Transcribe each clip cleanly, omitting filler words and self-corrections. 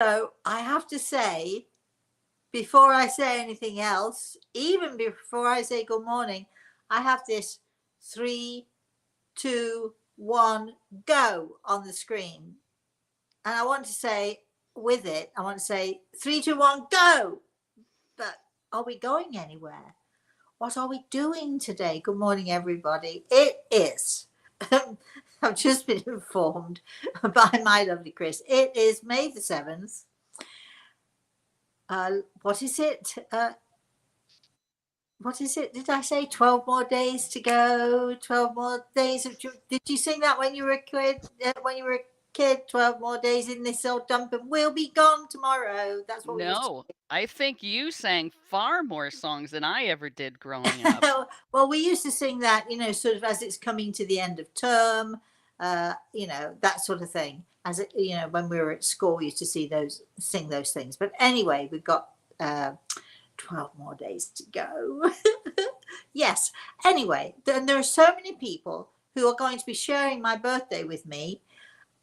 So I have to say, before I say anything else, even before I say good morning, I have this 3, 2, 1, go on the screen. And I want to say with it, I want to say 3, 2, 1, go. But are we going anywhere? What are we doing today? Good morning, everybody. It is. I've just been informed by my lovely Chris. It is May the 7th. What is it? What is it? Did I say 12 more days to go? 12 more days of. Did you sing that when you were a kid? 12 more days in this old dump and we'll be gone tomorrow. That's what we used to. No, I think you sang far more songs than I ever did growing up. Well, we used to sing that, sort of as it's coming to the end of term, that sort of thing. As it, when we were at school, we used to sing those things. But anyway, we've got 12 more days to go. Yes. Anyway, there are so many people who are going to be sharing my birthday with me.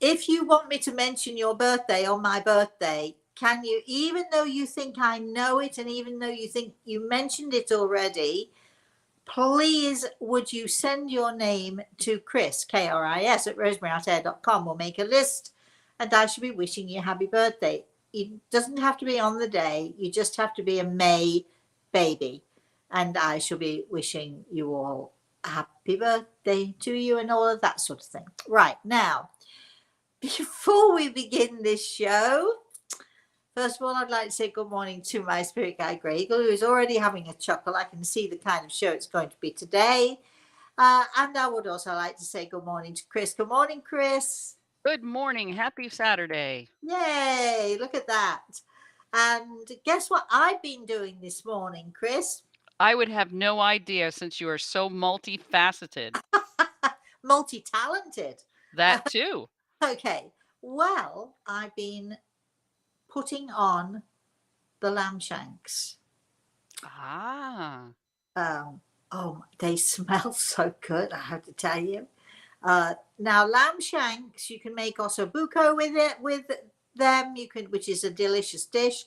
If you want me to mention your birthday on my birthday, can you, even though you think I know it and even though you think you mentioned it already, please would you send your name to Chris, Kris, at rosemaryaltea.com. We'll make a list and I shall be wishing you happy birthday. It doesn't have to be on the day. You just have to be a May baby. And I shall be wishing you all happy birthday to you and all of that sort of thing. Right, now, before we begin this show, first of all, I'd like to say good morning to my spirit guide, Greg, who is already having a chuckle. I can see the kind of show it's going to be today. And I would also like to say good morning to Chris. Good morning, Chris. Good morning. Happy Saturday. Yay, look at that. And guess what I've been doing this morning, Chris? I would have no idea since you are so multifaceted. Multi-talented. That too. Okay, well, I've been putting on the lamb shanks. Ah. Oh, they smell so good, I have to tell you. Now, lamb shanks, you can make ossobuco with them. You can, which is a delicious dish,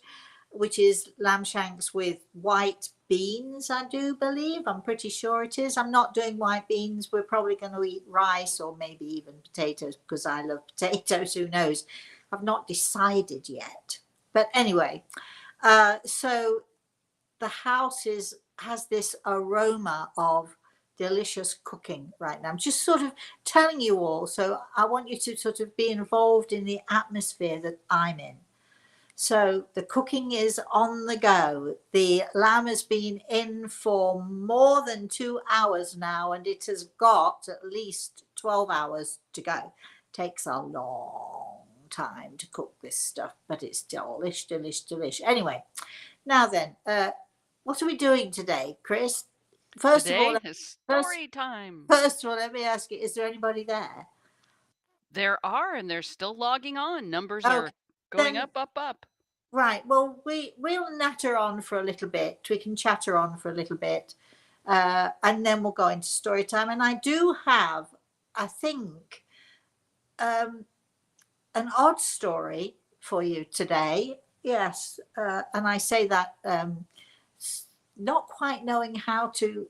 which is lamb shanks with white beans. I do believe. I'm pretty sure it is. I'm not doing white beans. We're probably going to eat rice or maybe even potatoes because I love potatoes. Who knows? I've not decided yet. But anyway, so the house has this aroma of delicious cooking right now. I'm just sort of telling you all, so I want you to sort of be involved in the atmosphere that I'm in. So the cooking is on the go. The lamb has been in for more than 2 hours now, and it has got at least 12 hours to go. Takes a long time to cook this stuff, but it's delish. Anyway, now then, what are we doing today, Chris? Today is story time. First of all, let me ask you, is there anybody there? There are, and they're still logging on. Numbers Okay, are going then, up. right. Well, we'll natter on for a little bit. We can chatter on for a little bit. And then we'll go into story time. And I do have, I think, an odd story for you today. Yes. And I say that not quite knowing how to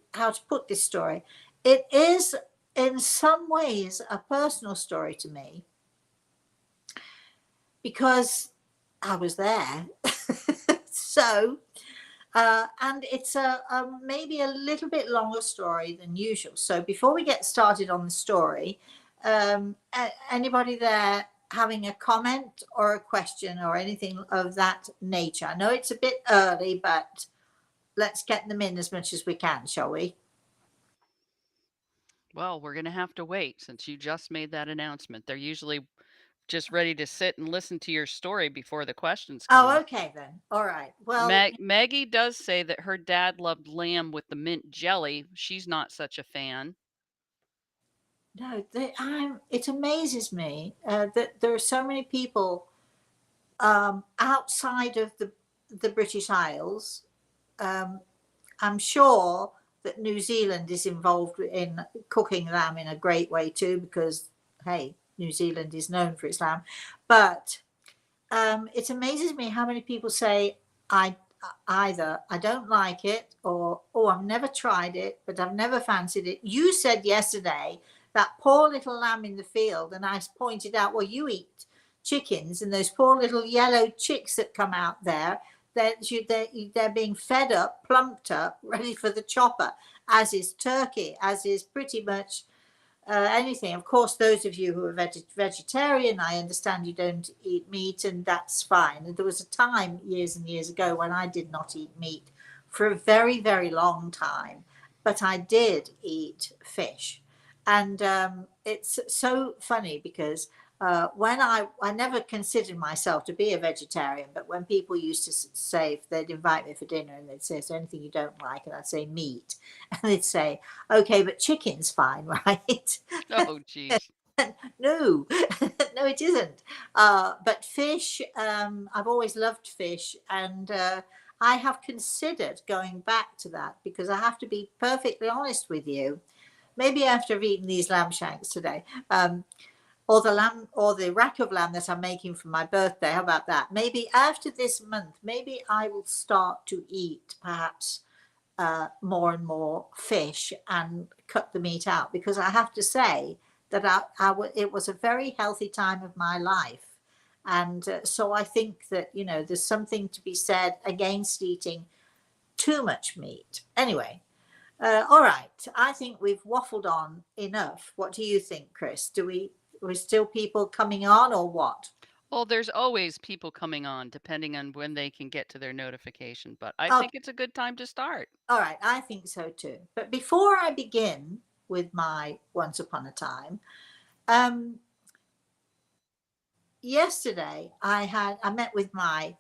put this story. It is in some ways a personal story to me because I was there. So and it's a maybe a little bit longer story than usual. So before we get started on the story, anybody there having a comment or a question or anything of that nature? I know it's a bit early, but let's get them in as much as we can, shall we? Well, we're going to have to wait since you just made that announcement. They're usually just ready to sit and listen to your story before the questions Oh, come. okay then. All right. Well, Maggie does say that her dad loved lamb with the mint jelly. She's not such a fan. no, it amazes me that there are so many people outside of the British Isles. I'm sure that New Zealand is involved in cooking lamb in a great way too, because hey, New Zealand is known for its lamb. But it amazes me how many people say, I either I don't like it, or oh, I've never tried it, but I've never fancied it. You said yesterday that poor little lamb in the field, and I pointed out, well, you eat chickens, and those poor little yellow chicks that come out there, they're being fed up, plumped up, ready for the chopper, as is turkey, as is pretty much anything. Of course, those of you who are vegetarian, I understand you don't eat meat, and that's fine. And there was a time years and years ago when I did not eat meat for a very, very long time, but I did eat fish. And it's so funny because when I never considered myself to be a vegetarian, but when people used to say, if they'd invite me for dinner and they'd say, is there anything you don't like? And I'd say meat. And they'd say, okay, but chicken's fine, right? Oh, geez. No, no, it isn't. But fish, I've always loved fish, and I have considered going back to that, because I have to be perfectly honest with you. Maybe after I've eaten these lamb shanks today, or the lamb, or the rack of lamb that I'm making for my birthday. How about that? Maybe after this month, maybe I will start to eat perhaps more and more fish and cut the meat out, because I have to say that it was a very healthy time of my life. And so I think that, there's something to be said against eating too much meat. Anyway, all right. I think we've waffled on enough. What do you think, Chris? We're still people coming on, or what? Well, there's always people coming on depending on when they can get to their notification, but I Okay. think it's a good time to start. All right. I think so too. But before I begin with my Once Upon a Time, um, yesterday I met with my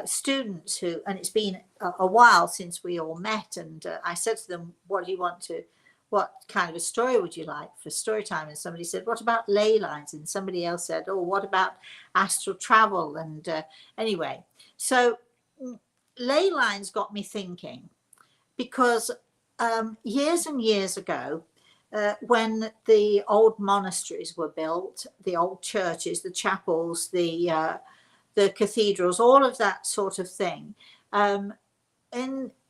students who, and it's been a while since we all met, and I said to them, what kind of a story would you like for story time? And somebody said, what about ley lines? And somebody else said, oh, what about astral travel? And anyway, so ley lines got me thinking, because years and years ago, when the old monasteries were built, the old churches, the chapels, the cathedrals, all of that sort of thing.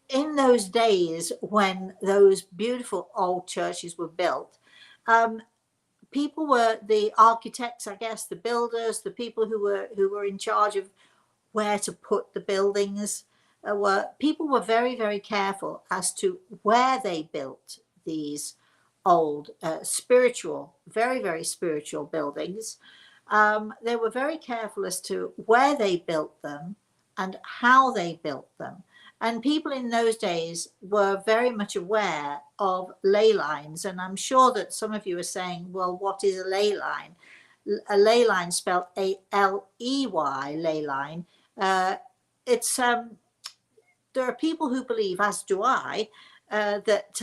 In those days when those beautiful old churches were built, people were the architects, I guess, the builders, the people who were in charge of where to put the buildings. People were very, very careful as to where they built these old spiritual, very, very spiritual buildings. They were very careful as to where they built them and how they built them. And people in those days were very much aware of ley lines. And I'm sure that some of you are saying, well, what is a ley line? A ley line, spelled A-L-E-Y, ley line. It's there are people who believe, as do I, that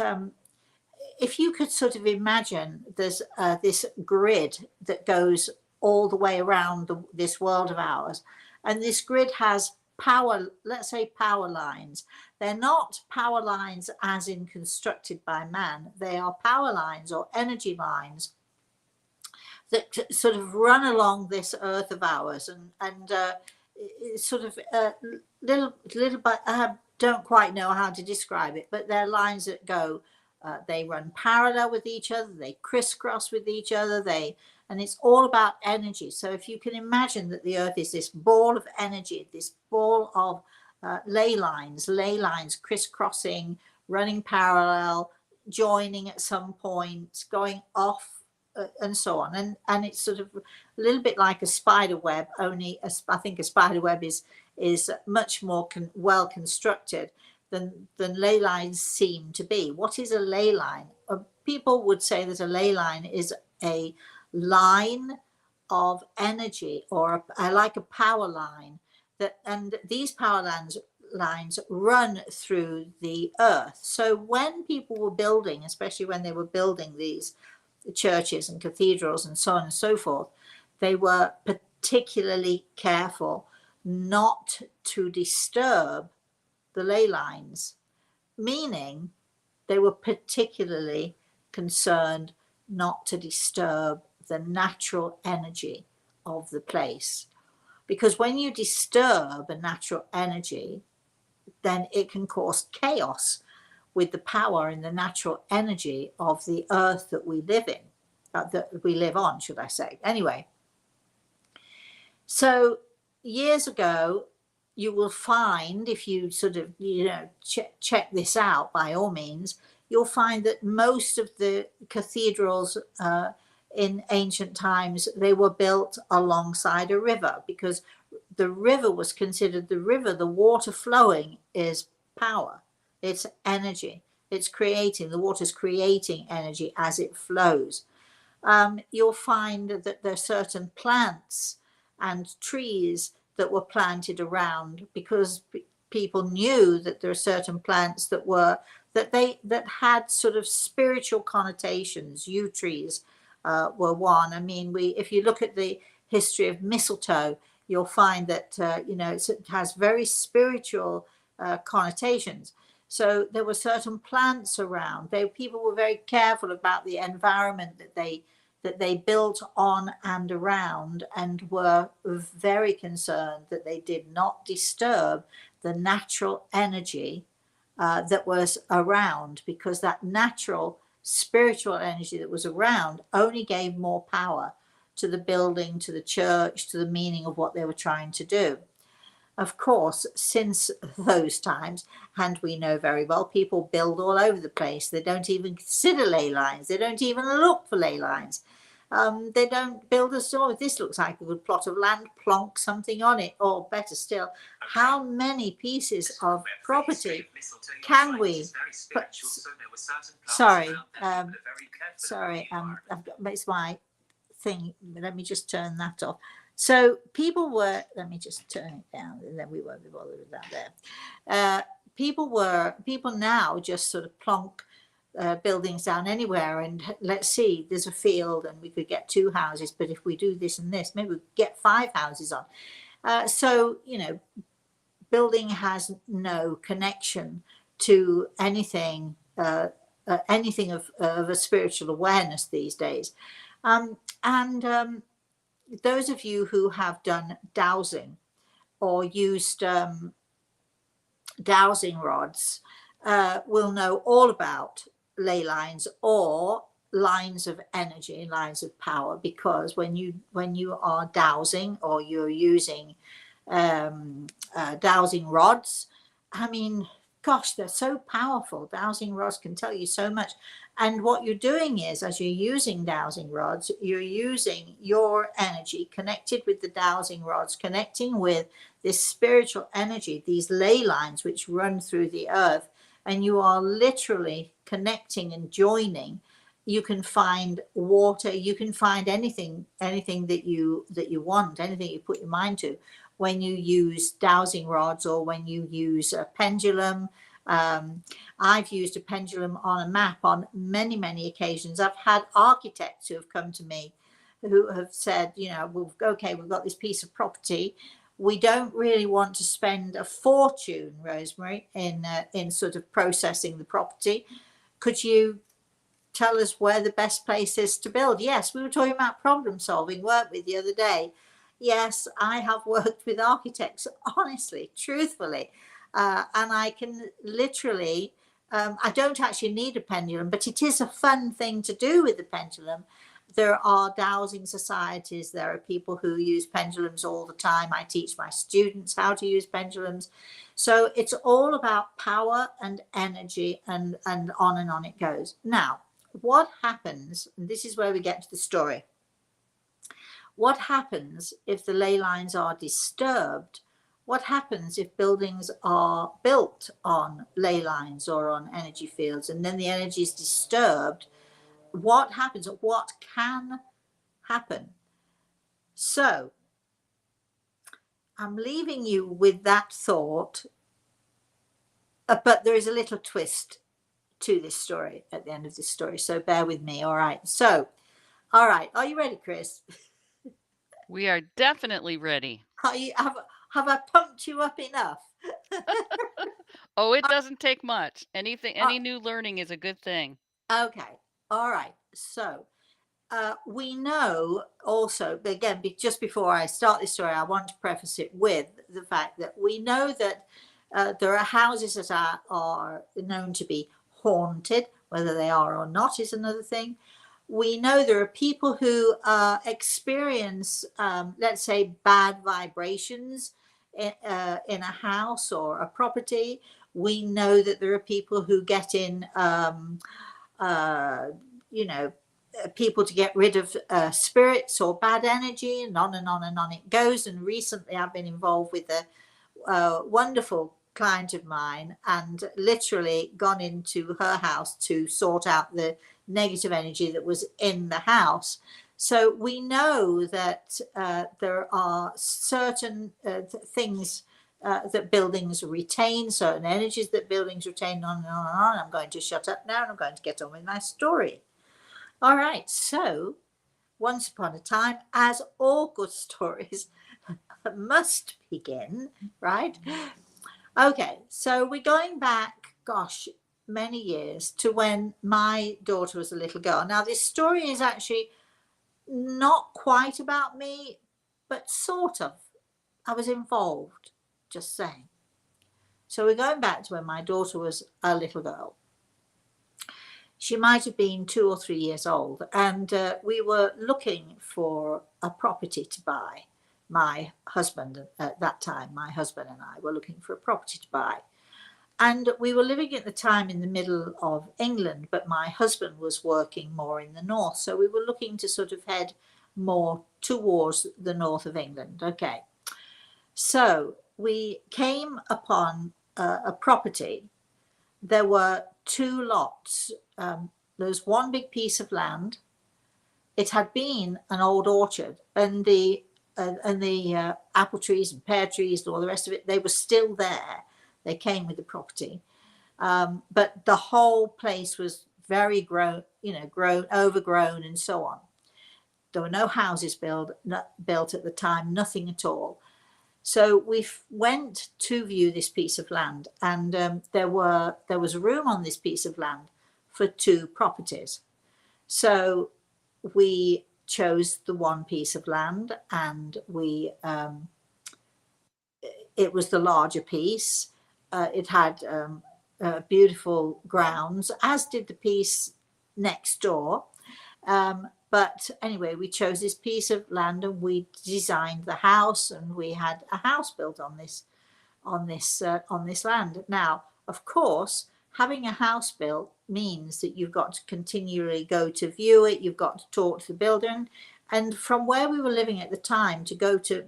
if you could sort of imagine there's this grid that goes all the way around this world of ours, and this grid has power, let's say power lines. They're not power lines as in constructed by man. They are power lines or energy lines that sort of run along this earth of ours, and sort of little but I don't quite know how to describe it, but they're lines that go, they run parallel with each other, they crisscross with each other, and it's all about energy. So if you can imagine that the earth is this ball of energy, this ball of ley lines crisscrossing, running parallel, joining at some point, going off, and so on, and it's sort of a little bit like a spider web, only I think a spider web is much more well constructed than ley lines seem to be. What is a ley line? People would say that a ley line is a line of energy, or like a power line, and these power lines run through the earth. So when people were building, especially when they were building these churches and cathedrals and so on and so forth, they were particularly careful not to disturb the ley lines, meaning they were particularly concerned not to disturb the natural energy of the place. because when you disturb a natural energy, then it can cause chaos with the power and the natural energy of the earth that we live in, that we live on, should I say. Anyway, so years ago, you will find, if you sort of, check this out by all means, you'll find that most of the cathedrals in ancient times, they were built alongside a river, because the river was considered, the water flowing is power, it's energy, it's creating, the water's creating energy as it flows. You'll find that there are certain plants and trees that were planted around, because people knew that there are certain plants that had sort of spiritual connotations. Yew trees were one. I mean, if you look at the history of mistletoe, you'll find that it has very spiritual connotations. So there were certain plants around. People were very careful about the environment that they built on and around, and were very concerned that they did not disturb the natural energy that was around, because that natural spiritual energy that was around only gave more power to the building, to the church, to the meaning of what they were trying to do. Of course, since those times, and we know very well, people build all over the place. They don't even consider ley lines. They don't even look for ley lines. They don't build a store. This looks like a good plot of land, plonk something on it. Or better still, how many pieces of property can we put? Sorry, it's my thing. Let me just turn that off. So people were, let me just turn it down, and then we won't be bothered with that there. People now just sort of plonk buildings down anywhere, and let's see, there's a field and we could get 2 houses, but if we do this and this, maybe we get 5 houses on. So, building has no connection to anything, anything of a spiritual awareness these days. And those of you who have done dowsing or used dowsing rods will know all about ley lines, or lines of energy, lines of power, because when you are dowsing, or you're using dowsing rods, I mean, gosh, they're so powerful. Dowsing rods can tell you so much. And what you're doing is, as you're using dowsing rods, you're using your energy connected with the dowsing rods, connecting with this spiritual energy, these ley lines which run through the earth, and you are literally connecting and joining. You can find water, you can find anything that you want, anything you put your mind to, when you use dowsing rods, or when you use a pendulum. I've used a pendulum on a map on many, many occasions. I've had architects who have come to me who have said, we've got this piece of property. We don't really want to spend a fortune, Rosemary, in sort of processing the property. Could you tell us where the best place is to build? Yes, we were talking about problem solving, weren't we, the other day? Yes, I have worked with architects, honestly, truthfully, and I can literally, I don't actually need a pendulum, but it is a fun thing to do with the pendulum. There are dowsing societies, there are people who use pendulums all the time. I teach my students how to use pendulums. So it's all about power and energy, and on it goes. Now, what happens, and this is where we get to the story, what happens if the ley lines are disturbed? What happens if buildings are built on ley lines or on energy fields, and then the energy is disturbed? What happens? What can happen? So I'm leaving you with that thought, but there is a little twist to this story at the end of this story, so bear with me. All right, are you ready, Chris? We are definitely ready. Have I pumped you up enough? Oh, it doesn't take much. Any Uh, new learning is a good thing. okay, all right. So we know also, but again, just before I start this story, I want to preface it with the fact that we know that there are houses that are known to be haunted. Whether they are or not is another thing. We know there are people who experience, let's say, bad vibrations in a house or a property. We know that there are people who get in, you know, people to get rid of spirits or bad energy, and on and on and on it goes. And recently I've been involved with a wonderful client of mine and literally gone into her house to sort out the negative energy that was in the house. So we know that there are certain things that buildings retain, certain energies that buildings retain, on and on and on. I'm going to shut up now and I'm going to get on with my story. All right, so once upon a time, as all good stories must begin, right? Okay, so we're going back, gosh, many years to when my daughter was a little girl. Now, this story is actually not quite about me, but sort of. I was involved, just saying. So we're going back to when my daughter was a little girl. She might have been 2 or 3 years old, and we were looking for a property to buy. My husband, at that time, my husband and I were looking for a property to buy. And we were living at the time in the middle of England, but my husband was working more in the north. So we were looking to sort of head more towards the north of England. Okay. So we came upon a property. There were 2 lots. There was one big piece of land. It had been an old orchard, and the apple trees and pear trees and all the rest of it, they were still there. They came with the property, but the whole place was very grown, overgrown, and so on. There were no houses built at the time, nothing at all. So we went to view this piece of land, and there was room on this piece of land for 2 properties. So we chose the one piece of land, and it was the larger piece. It had beautiful grounds, as did the piece next door. But anyway, we chose this piece of land and we designed the house, and we had a house built on this land. Now, of course, having a house built means that you've got to continually go to view it. You've got to talk to the builder, and from where we were living at the time to go to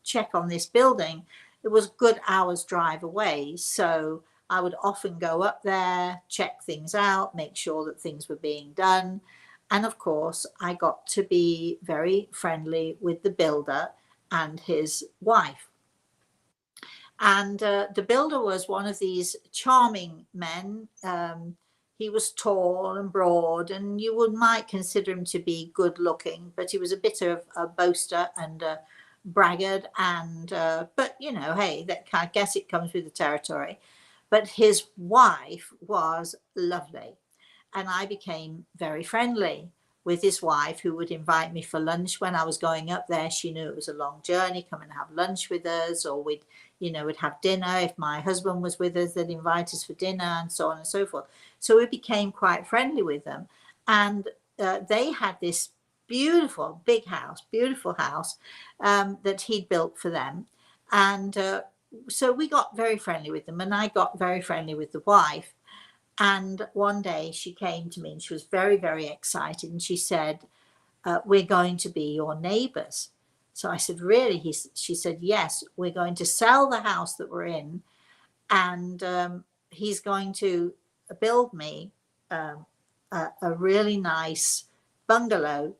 check on this building, it was a good hour's drive away. So I would often go up there, check things out, make sure that things were being done. And of course, I got to be very friendly with the builder and his wife. And the builder was one of these charming men. He was tall and broad, and you might consider him to be good looking, but he was a bit of a boaster and a braggart. And but hey, I guess it comes with the territory. But his wife was lovely, and I became very friendly with his wife, who would invite me for lunch when I was going up there. She knew it was a long journey, come and have lunch with us, or we'd have dinner. If my husband was with us, they'd invite us for dinner, and so on and so forth. So we became quite friendly with them. And they had this beautiful house that he'd built for them. And so we got very friendly with them, and I got very friendly with the wife. And one day she came to me and she was very, very excited. And she said, we're going to be your neighbors. So I said, really? She said, yes, we're going to sell the house that we're in. And he's going to build me a really nice bungalow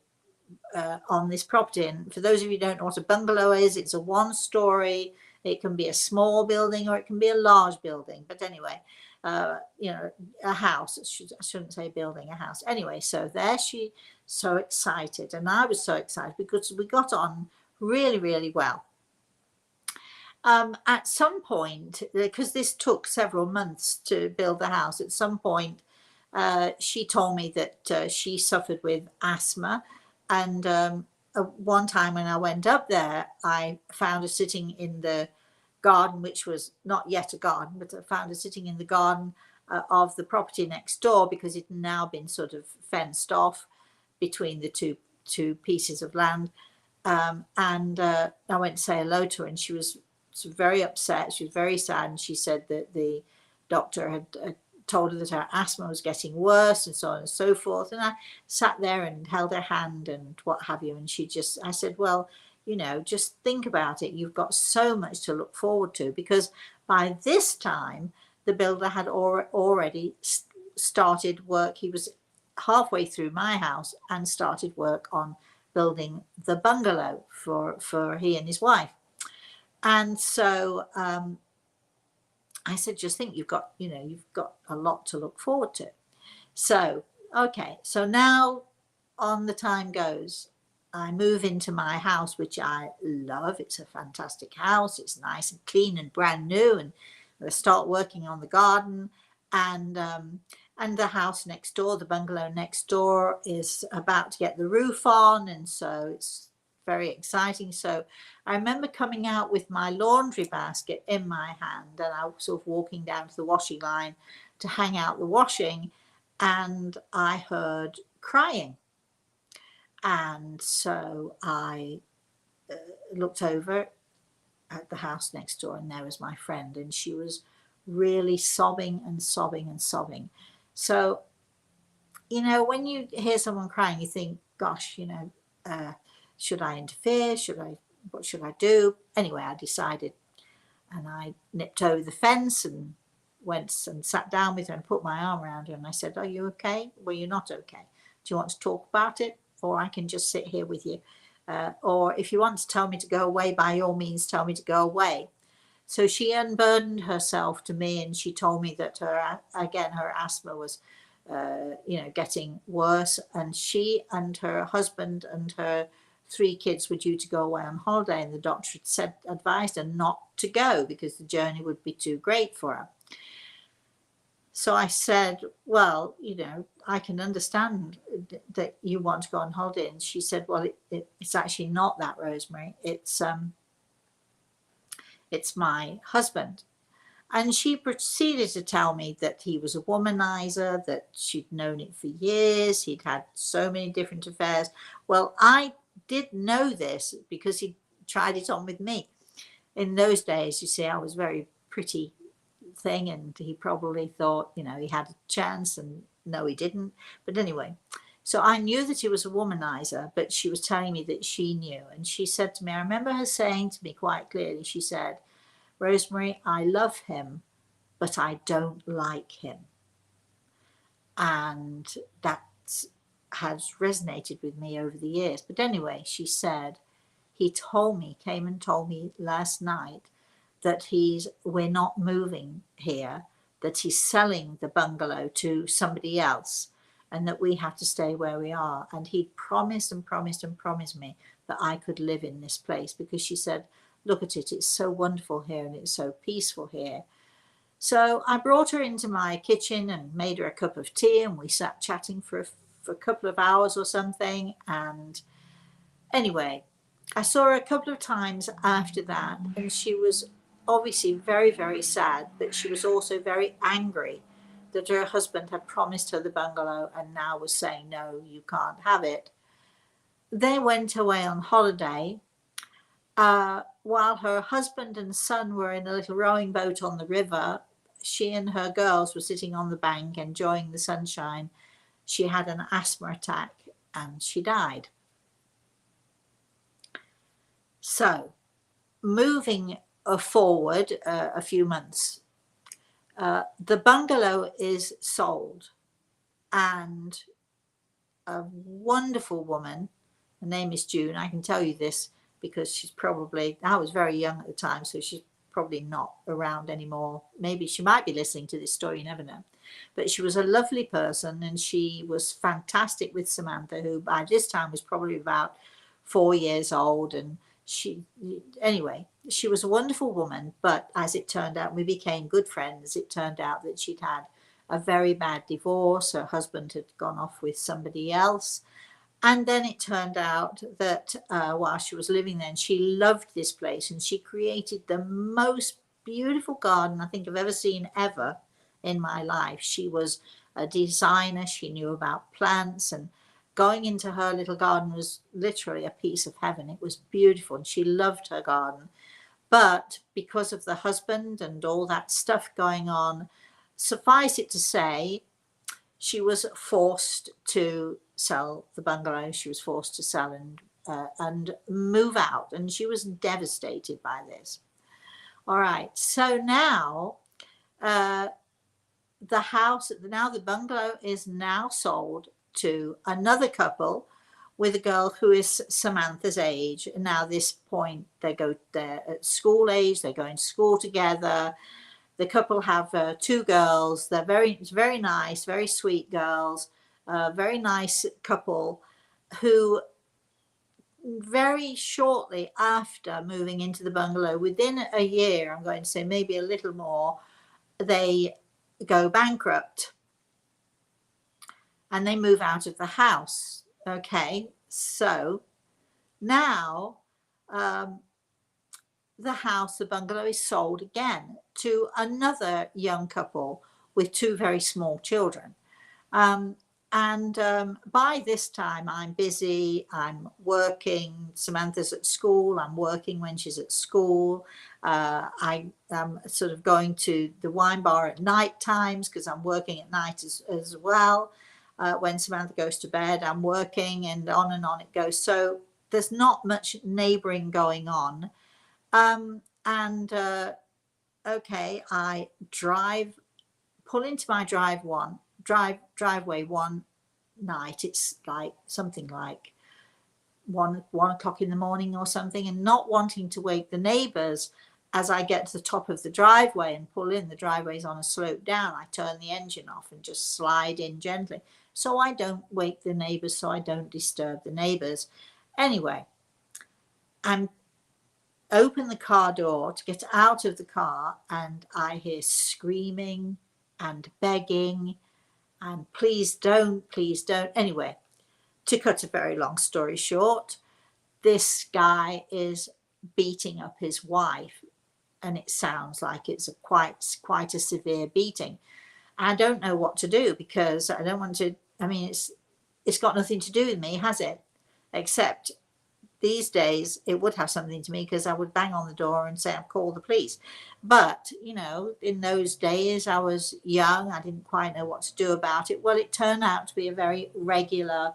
on this property. And for those of you who don't know what a bungalow is, it's a 1-story. It can be a small building or it can be a large building. But anyway, a house. I shouldn't say building, a house. Anyway, so there she, so excited. And I was so excited because we got on really, really well. At some point, because this took several months to build the house, at some point, she told me that she suffered with asthma. And one time when I went up there, I found her sitting in the garden, which was not yet a garden, but I found her sitting in the garden of the property next door, because it had now been sort of fenced off between the two pieces of land. And I went to say hello to her, and she was very upset. She was very sad, and she said that the doctor had told her that her asthma was getting worse, and so on and so forth. And I sat there and held her hand and what have you. And I said, well, just think about it. You've got so much to look forward to, because by this time the builder had already started work. He was halfway through my house and started work on building the bungalow for he and his wife. And so I said, just think, you've got a lot to look forward to. So, okay, so now on the time goes, I move into my house, which I love. It's a fantastic house. It's nice and clean and brand new. And I start working on the garden, and the house next door, the bungalow next door, is about to get the roof on. And so it's very exciting. So I remember coming out with my laundry basket in my hand, and I was sort of walking down to the washing line to hang out the washing, and I heard crying. And so I looked over at the house next door, and there was my friend, and she was really sobbing and sobbing and sobbing. So, when you hear someone crying, you think, gosh, should I interfere? What should I do? Anyway, I decided, and I nipped over the fence and went and sat down with her and put my arm around her, and I said, are you okay? Well, you're not okay. Do you want to talk about it? Or I can just sit here with you. Or if you want to tell me to go away, by all means, tell me to go away. So she unburdened herself to me, and she told me that her asthma was, getting worse. And she and her husband and her 3 kids were due to go away on holiday, and the doctor had advised her not to go because the journey would be too great for her. So I said, well, I can understand that you want to go on holiday. And she said, well, it's actually not that, Rosemary. It's my husband. And she proceeded to tell me that he was a womanizer, that she'd known it for years. He'd had so many different affairs. Well, I did know this because he tried it on with me. In those days, you see, I was very pretty thing, and he probably thought, he had a chance, and no, he didn't. But anyway, so I knew that he was a womanizer, but she was telling me that she knew. And she said to me, I remember her saying to me quite clearly, she said, Rosemary, I love him, but I don't like him. And that has resonated with me over the years. But anyway, she said, he came and told me last night that we're not moving here, that he's selling the bungalow to somebody else, and that we have to stay where we are. And he promised and promised and promised me that I could live in this place, because she said, look at it, it's so wonderful here and it's so peaceful here. So I brought her into my kitchen and made her a cup of tea, and we sat chatting for a couple of hours or something. And anyway, I saw her a couple of times after that, and she was obviously very, very sad, but she was also very angry that her husband had promised her the bungalow and now was saying, no, you can't have it. They went away on holiday. While her husband and son were in a little rowing boat on the river, she and her girls were sitting on the bank enjoying the sunshine. She had an asthma attack and she died. So, moving forward a few months, the bungalow is sold, and a wonderful woman, her name is June, I can tell you this because I was very young at the time, so she's probably not around anymore. Maybe she might be listening to this story, you never know. But she was a lovely person, and she was fantastic with Samantha, who by this time was probably about 4 years old. And she was a wonderful woman, but as it turned out, we became good friends. It turned out that she'd had a very bad divorce. Her husband had gone off with somebody else. And then it turned out that while she was living there, and she loved this place, and she created the most beautiful garden I think I've ever seen ever in my life. She was a designer. She knew about plants, and going into her little garden was literally a piece of heaven. It was beautiful, and she loved her garden. But because of the husband and all that stuff going on, suffice it to say, she was forced to sell the bungalow. She was forced to sell and move out, and she was devastated by this. All right, so now the house, now the bungalow is now sold to another couple with a girl who is Samantha's age. And now this point, they're at school age, they're going to school together. The couple have 2 girls. They're very nice, very sweet girls, very nice couple who very shortly after moving into the bungalow, within a year, I'm going to say maybe a little more, they go bankrupt and they move out of the house. Okay, so now the house, the bungalow, is sold again to another young couple with 2 very small children. By this time, I'm busy, I'm working. Samantha's at school, I'm working when she's at school. I am sort of going to the wine bar at night times because I'm working at night as well. When Samantha goes to bed, I'm working, and on it goes. So there's not much neighboring going on. Okay, I pull into my driveway one night. It's like something like 1 o'clock in the morning or something, and not wanting to wake the neighbors. As I get to the top of the driveway and pull in, the driveway's on a slope down, I turn the engine off and just slide in gently so I don't wake the neighbors, so I don't disturb the neighbors. Anyway, I'm open the car door to get out of the car, and I hear screaming and begging and please don't. Anyway, to cut a very long story short, this guy is beating up his wife, and it sounds like it's quite a severe beating. I don't know what to do because I don't want to. I mean, it's got nothing to do with me, has it? Except these days it would have something to me, because I would bang on the door and say I've called the police. But in those days I was young, I didn't quite know what to do about it. Well, it turned out to be a very regular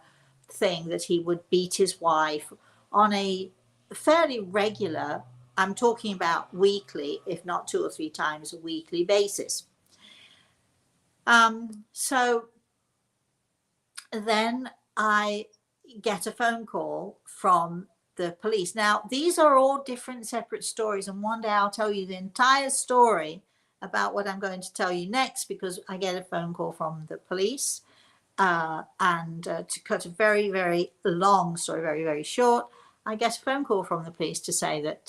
thing that he would beat his wife on a fairly regular, I'm talking about weekly, if not 2 or 3 times a weekly basis. So then I get a phone call from the police. Now, these are all different separate stories, and one day I'll tell you the entire story about what I'm going to tell you next, because I get a phone call from the police. To cut a very, very long story very, very short, I get a phone call from the police to say that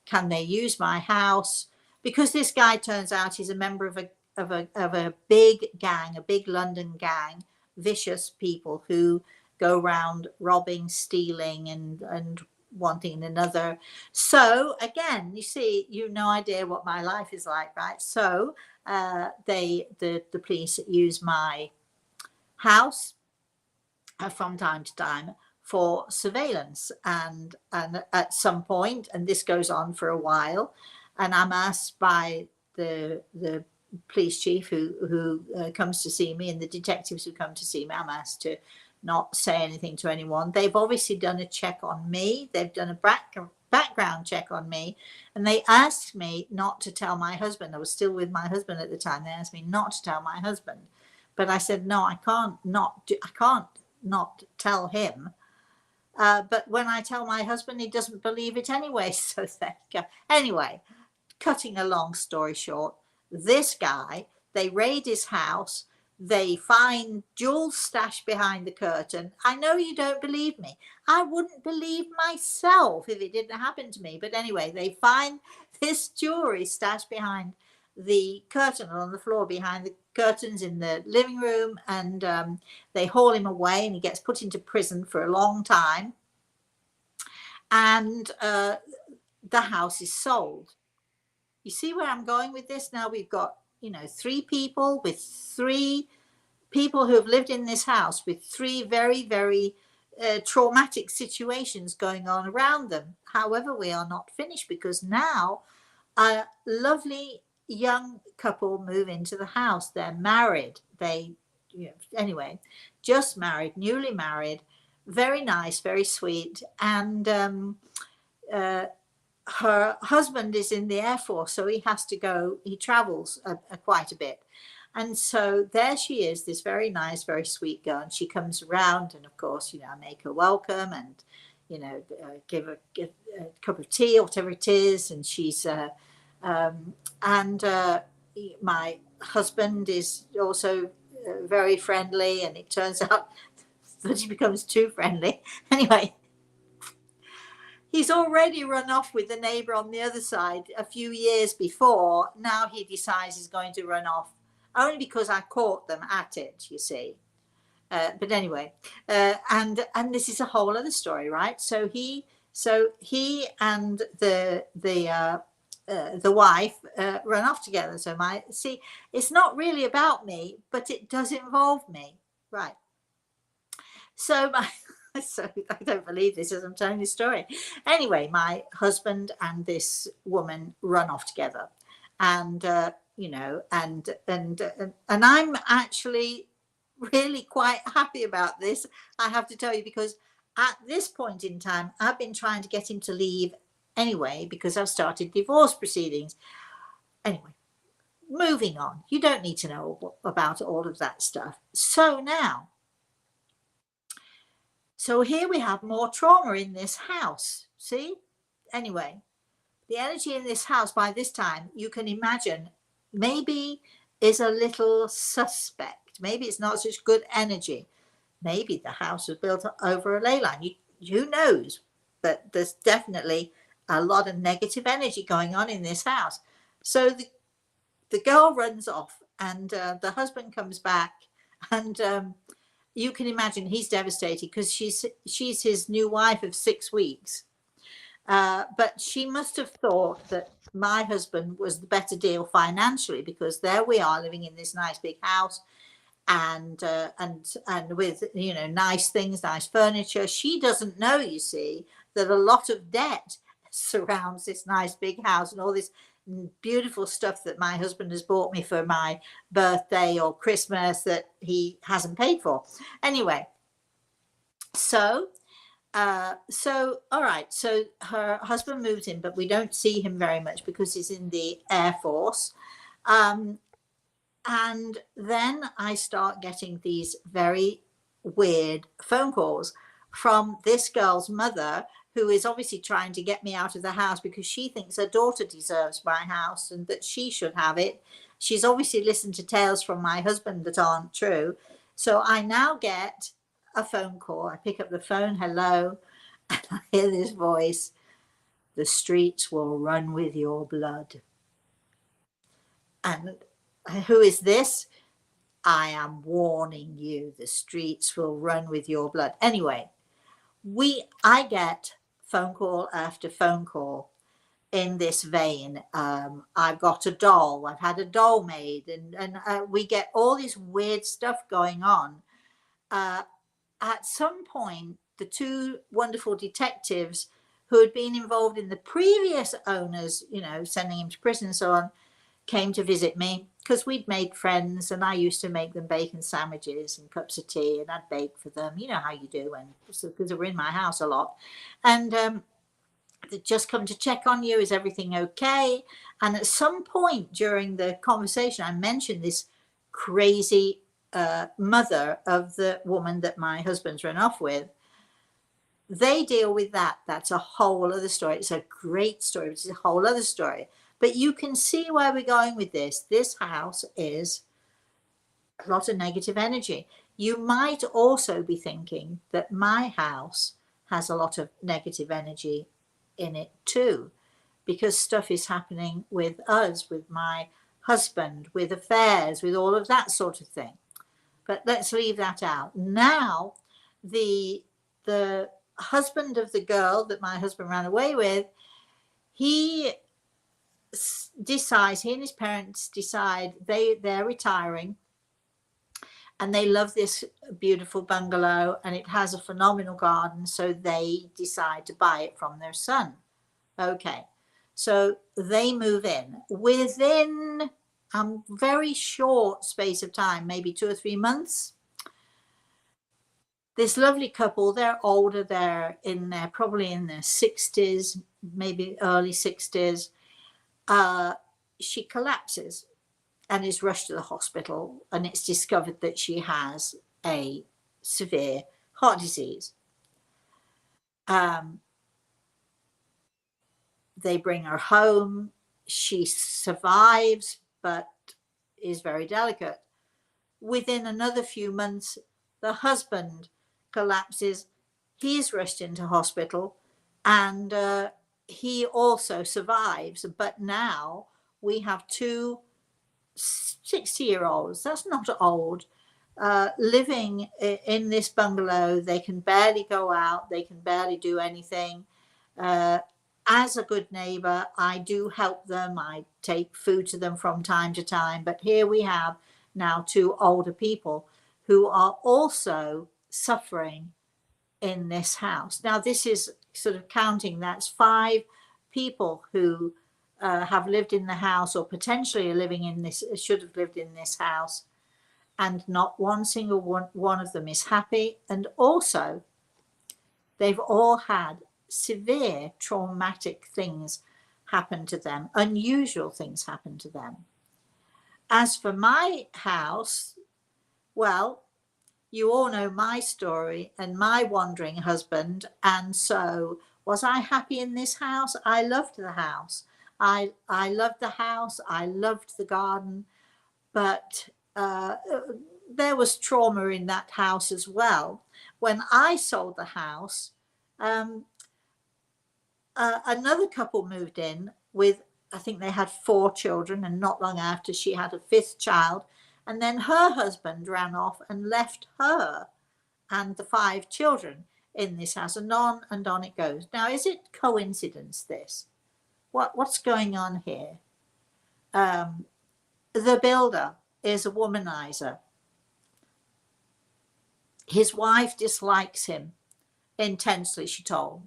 can they use my house, because this guy turns out he's a member of a big gang, a big London gang, vicious people who go around robbing, stealing, and wanting another. So again, you see, you've no idea what my life is like, right? So the police use my house from time to time for surveillance, and at some point, and this goes on for a while, and I'm asked by the police chief who comes to see me, and the detectives who come to see me, I'm asked to not say anything to anyone. They've obviously done a check on me. They've done a background check on me, and they asked me not to tell my husband. I was still with my husband at the time. They asked me not to tell my husband, but I said no, I can't not tell him. But when I tell my husband, he doesn't believe it anyway. So there you go. Anyway, cutting a long story short, this guy, they raid his house. They find jewels stashed behind the curtain. I know you don't believe me. I wouldn't believe myself if it didn't happen to me. But anyway, they find this jewelry stashed behind the curtain on the floor behind the curtains in the living room, and they haul him away and he gets put into prison for a long time. And the house is sold. You see where I'm going with this? Now we've got, you know, three people who have lived in this house with three very, very traumatic situations going on around them. However, we are not finished, because now a lovely young couple move into the house. They're married. Anyway, just married, newly married, very nice, very sweet. And her husband is in the Air Force, so he has to go, he travels quite a bit. And so there she is, this very nice, very sweet girl. And she comes around, and of course, you know, I make her welcome, and, you know, give a cup of tea or whatever it is. And she's, my husband is also very friendly, and it turns out that he becomes too friendly. Anyway, he's already run off with the neighbor on the other side a few years before. Now he decides he's going to run off, only because I caught them at it, you see. But anyway, and this is a whole other story, right? So he and the wife run off together. So it's not really about me, but it does involve me, right? So so I don't believe this as I'm telling this story. Anyway, my husband and this woman run off together, and you know, and I'm actually really quite happy about this, I have to tell you, because at this point in time, I've been trying to get him to leave anyway, because I've started divorce proceedings. Anyway, moving on. You don't need to know about all of that stuff. So here we have more trauma in this house. See? Anyway, the energy in this house by this time, you can imagine, maybe is a little suspect. Maybe it's not such good energy. Maybe the house was built over a ley line. Who knows? But there's definitely a lot of negative energy going on in this house. So the girl runs off, and the husband comes back, and you can imagine he's devastated, because she's his new wife of 6 weeks. But she must have thought that my husband was the better deal financially, because there we are living in this nice big house, and with, you know, nice things, nice furniture. She doesn't know, you see, that a lot of debt surrounds this nice big house, and all this beautiful stuff that my husband has bought me for my birthday or Christmas that he hasn't paid for. Anyway, so all right, so her husband moves in, but we don't see him very much because he's in the Air Force. And then I start getting these very weird phone calls from this girl's mother, who is obviously trying to get me out of the house because she thinks her daughter deserves my house and that she should have it. She's obviously listened to tales from my husband that aren't true. So I now get a phone call. I pick up the phone, hello, and I hear this voice: "The streets will run with your blood." And who is this? "I am warning you, the streets will run with your blood." Anyway, I get phone call after phone call in this vein. I've got a doll. I've had a doll made, and we get all this weird stuff going on. At some point, the two wonderful detectives who had been involved in the previous owners, you know, sending him to prison and so on, came to visit me, because we'd made friends, and I used to make them bacon sandwiches and cups of tea, and I'd bake for them. You know how you do, because they were in my house a lot. And they'd just come to check on you. Is everything okay? And at some point during the conversation, I mentioned this crazy mother of the woman that my husband's run off with. They deal with that. That's a whole other story. It's a great story. It's a whole other story. But you can see where we're going with this. This house is a lot of negative energy. You might also be thinking that my house has a lot of negative energy in it too, because stuff is happening with us, with my husband with affairs, with all of that sort of thing. But let's leave that out. Now, the husband of the girl that my husband ran away with, he decides, he and his parents decide they're retiring, and they love this beautiful bungalow and it has a phenomenal garden, so they decide to buy it from their son. Okay, so they move in within a very short space of time, maybe 2 or 3 months. This lovely couple, they're older, they're probably in their 60s, maybe early 60s. She collapses and is rushed to the hospital, and it's discovered that she has a severe heart disease. They bring her home. She survives, but is very delicate. Within another few months, the husband collapses. He's rushed into hospital, and he also survives. But now we have 2 60-year-olds, that's not old, living in this bungalow. They can barely go out, they can barely do anything. As a good neighbor, I do help them, I take food to them from time to time, but here we have now 2 older people who are also suffering in this house. Now this is sort of counting, that's 5 people who have lived in the house, or potentially are living in this, should have lived in this house, and not one single one of them is happy. And also they've all had severe traumatic things happen to them, unusual things happen to them. As for my house, well, you all know my story and my wandering husband. And so was I happy in this house? I loved the house. I loved the house. I loved the garden. But there was trauma in that house as well. When I sold the house, another couple moved in with, I think they had 4 children, and not long after she had a 5th child. And then her husband ran off and left her and the 5 children in this house, and on it goes. Now, is it coincidence, this? What's going on here? The builder is a womanizer. His wife dislikes him intensely, she told.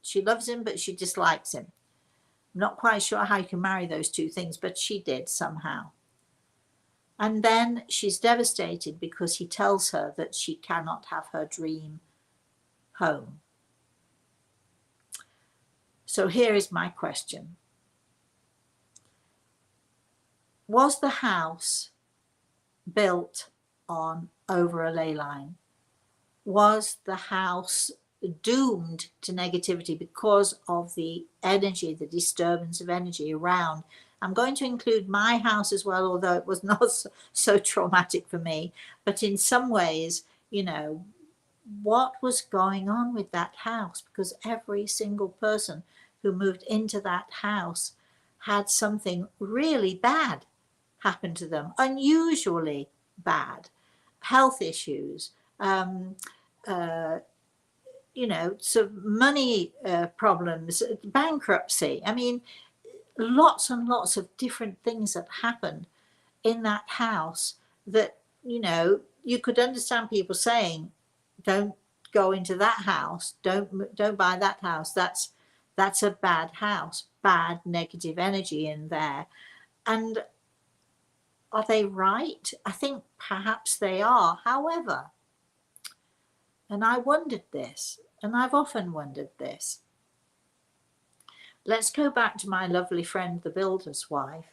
She loves him, but she dislikes him. I'm not quite sure how you can marry those 2 things, but she did somehow. And then she's devastated because he tells her that she cannot have her dream home. So here is my question. Was the house built on over a ley line? Was the house doomed to negativity because of the energy, the disturbance of energy around? I'm going to include my house as well, although it was not so traumatic for me. But in some ways, you know, what was going on with that house? Because every single person who moved into that house had something really bad happen to them, unusually bad, health issues, you know, some money problems, bankruptcy. I mean, lots and lots of different things that happened in that house that, you know, you could understand people saying, don't go into that house, don't buy that house, that's a bad house, bad negative energy in there. And are they right? I think perhaps they are. However, and I wondered this, and I've often wondered this. Let's go back to my lovely friend, the builder's wife,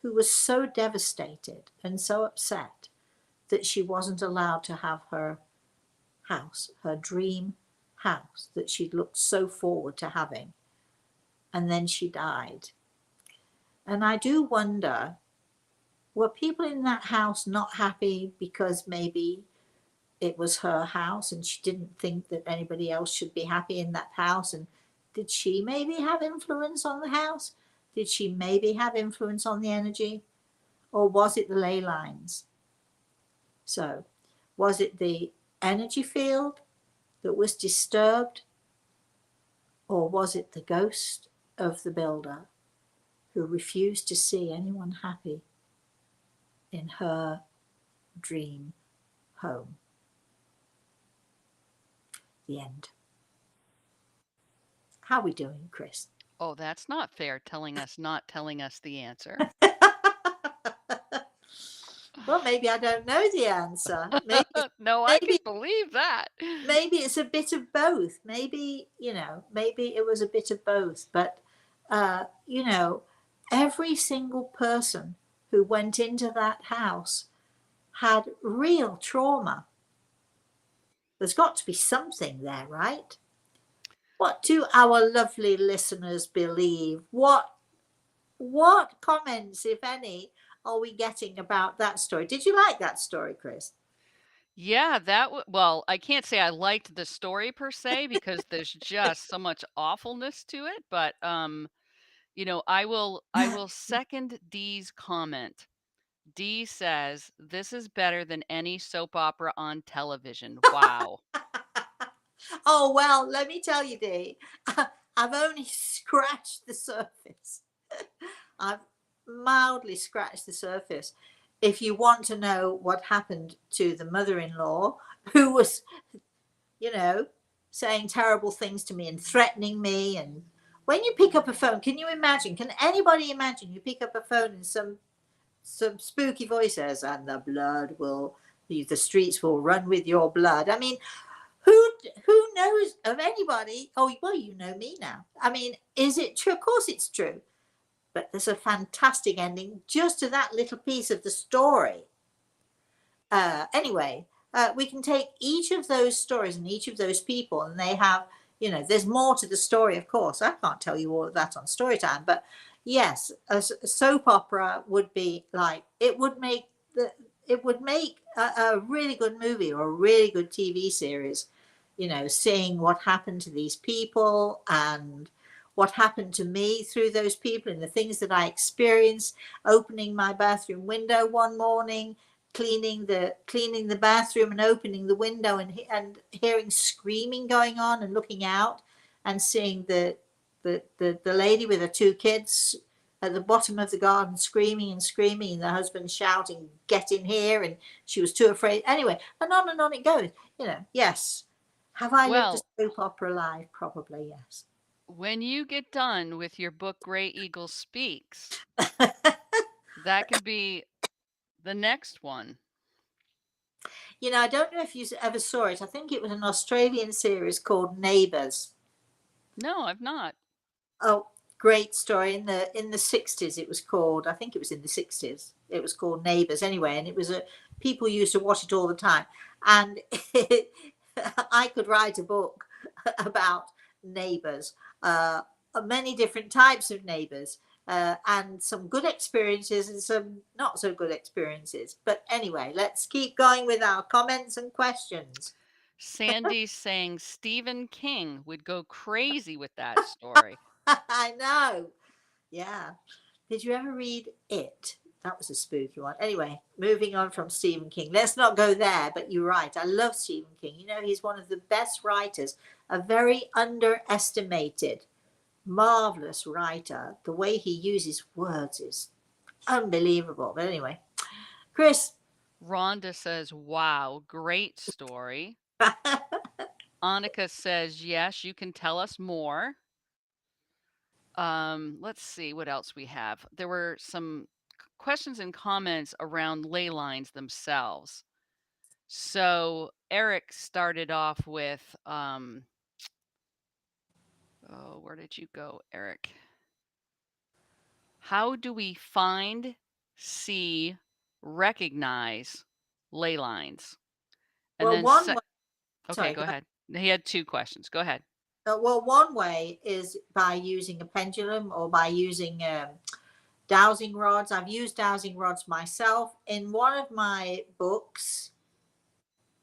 who was so devastated and so upset that she wasn't allowed to have her house, her dream house that she'd looked so forward to having. And then she died. And I do wonder, were people in that house not happy because maybe it was her house and she didn't think that anybody else should be happy in that house? And did she maybe have influence on the house? Did she maybe have influence on the energy? or was it the ley lines? So, was it the energy field that was disturbed, or was it the ghost of the builder who refused to see anyone happy in her dream home? The end. How are we doing, Chris? Oh, that's not fair, not telling us the answer. Well, maybe I don't know the answer. Maybe, No, I maybe, can believe that. maybe it's a bit of both. Maybe, maybe it was a bit of both. But, every single person who went into that house had real trauma. There's got to be something there, right? What do our lovely listeners believe? What comments, if any, are we getting about that story? Did you like that story, Chris? Yeah, well, I can't say I liked the story per se because there's just so much awfulness to it, but I will second Dee's comment. Dee says, "This is better than any soap opera on television." Wow. Oh, well, let me tell you, Dee, I've only scratched the surface. I've mildly scratched the surface. If you want to know what happened to the mother-in-law who was, saying terrible things to me and threatening me, and when you pick up a phone, can you imagine? Can anybody imagine you pick up a phone and some spooky voice says, "And the streets will run with your blood"? I mean, who knows of anybody? Oh, well, you know me now. I mean, is it true? Of course it's true. But there's a fantastic ending just to that little piece of the story. Anyway, we can take each of those stories and each of those people, and they have, there's more to the story, of course. I can't tell you all of that on Storytime, but yes, a soap opera would be like, it would make a really good movie or a really good TV series, seeing what happened to these people and what happened to me through those people and the things that I experienced, opening my bathroom window one morning, cleaning the bathroom and opening the window and hearing screaming going on and looking out and seeing the lady with her two kids at the bottom of the garden screaming and the husband shouting, "Get in here," and she was too afraid. Anyway, and on it goes. Yes. Have I lived a Well, soap opera life? Probably, yes. when you get done with your book Gray Eagle Speaks, that could be the next one. I don't know if you ever saw it. I think it was an Australian series called Neighbours. No, I've not. Oh, great story. In the 60s it was called. I think it was in the 60s. It was called Neighbours anyway, and it was people used to watch it all the time. And I could write a book about neighbours, many different types of neighbours, and some good experiences and some not so good experiences. But anyway, let's keep going with our comments and questions. Sandy's saying Stephen King would go crazy with that story. I know. Yeah. Did you ever read It? That was a spooky one. Anyway, moving on from Stephen King. Let's not go there, but you're right. I love Stephen King. He's one of the best writers, a very underestimated, marvelous writer. The way he uses words is unbelievable. But anyway, Chris. Rhonda says, "Wow, great story." Annika says, "Yes, you can tell us more." Let's see what else we have. There were some questions and comments around ley lines themselves. So Eric started off with, oh, where did you go, Eric? How do we find, see, recognize ley lines? And Well, then, one way, okay, sorry, go ahead. He had two questions. Go ahead. well, one way is by using a pendulum or by using dowsing rods. I've used dowsing rods myself in one of my books.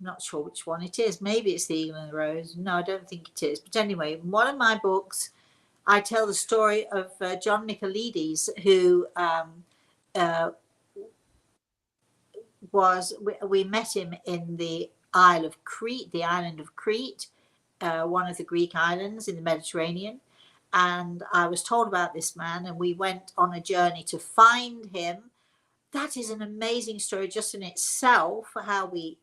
I'm not sure which one it is. Maybe it's The Eagle and the Rose. No, I don't think it is. But anyway, in one of my books, I tell the story of John Michaelides, who uh, was, we met him in the Isle of Crete, the island of Crete, one of the Greek islands in the Mediterranean. And I was told about this man, and we went on a journey to find him. That is an amazing story just in itself, how we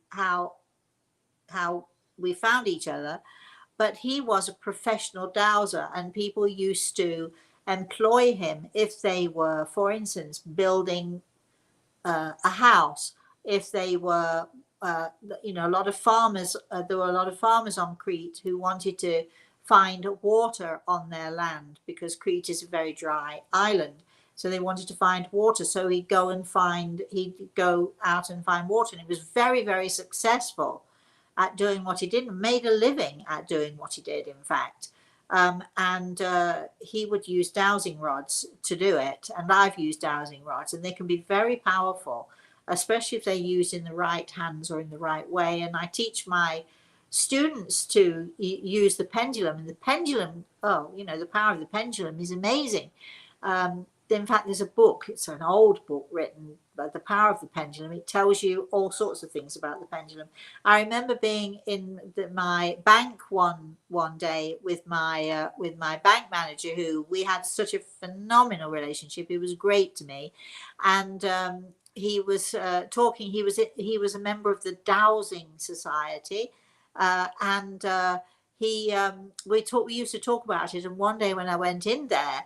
found each other. But he was a professional dowser, and people used to employ him if they were, for instance, building a house, if they were, a lot of farmers, there were a lot of farmers on Crete who wanted to find water on their land, because Crete is a very dry island. So they wanted to find water. So he'd go out and find water. And he was very, very successful at doing what he did, and made a living at doing what he did, in fact. And he would use dowsing rods to do it. And I've used dowsing rods, and they can be very powerful, especially if they're used in the right hands or in the right way. And I teach my students to use the pendulum, and the pendulum, the power of the pendulum is amazing. In fact, there's a book, it's an old book written by The Power of the Pendulum. It tells you all sorts of things about the pendulum. I remember being in my bank one day with my bank manager, who we had such a phenomenal relationship. He was great to me. And he was talking, he was a member of the Dowsing Society. We used to talk about it. And one day when I went in there,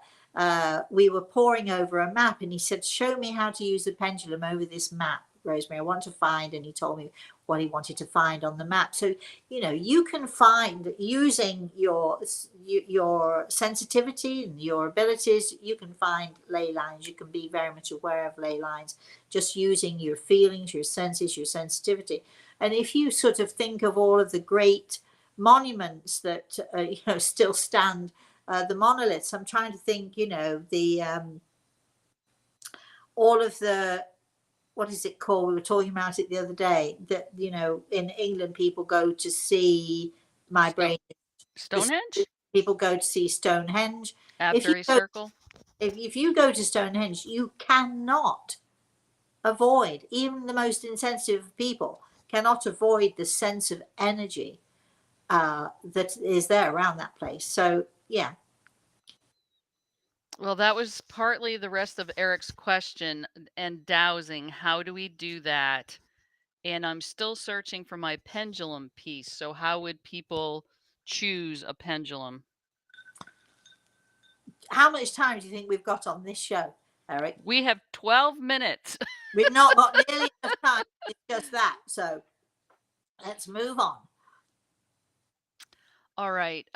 we were poring over a map, and he said, "Show me how to use the pendulum over this map, Rosemary. I want to find," and he told me what he wanted to find on the map. So, you can find, using your sensitivity and your abilities, you can find ley lines. You can be very much aware of ley lines, just using your feelings, your senses, your sensitivity. And if you sort of think of all of the great monuments that still stand, the monoliths. I'm trying to think, all of the, what is it called? We were talking about it the other day, that, in England, people go to see, my brain. Stonehenge? People go to see Stonehenge. Abbury Circle? If you go to Stonehenge, you cannot avoid, even the most insensitive people cannot avoid the sense of energy that is there around that place. So, yeah. Well, that was partly the rest of Eric's question, and dowsing. How do we do that? And I'm still searching for my pendulum piece. So how would people choose a pendulum? How much time do you think we've got on this show, Eric? We have 12 minutes. We've not got nearly enough time to discuss that. So let's move on. All right.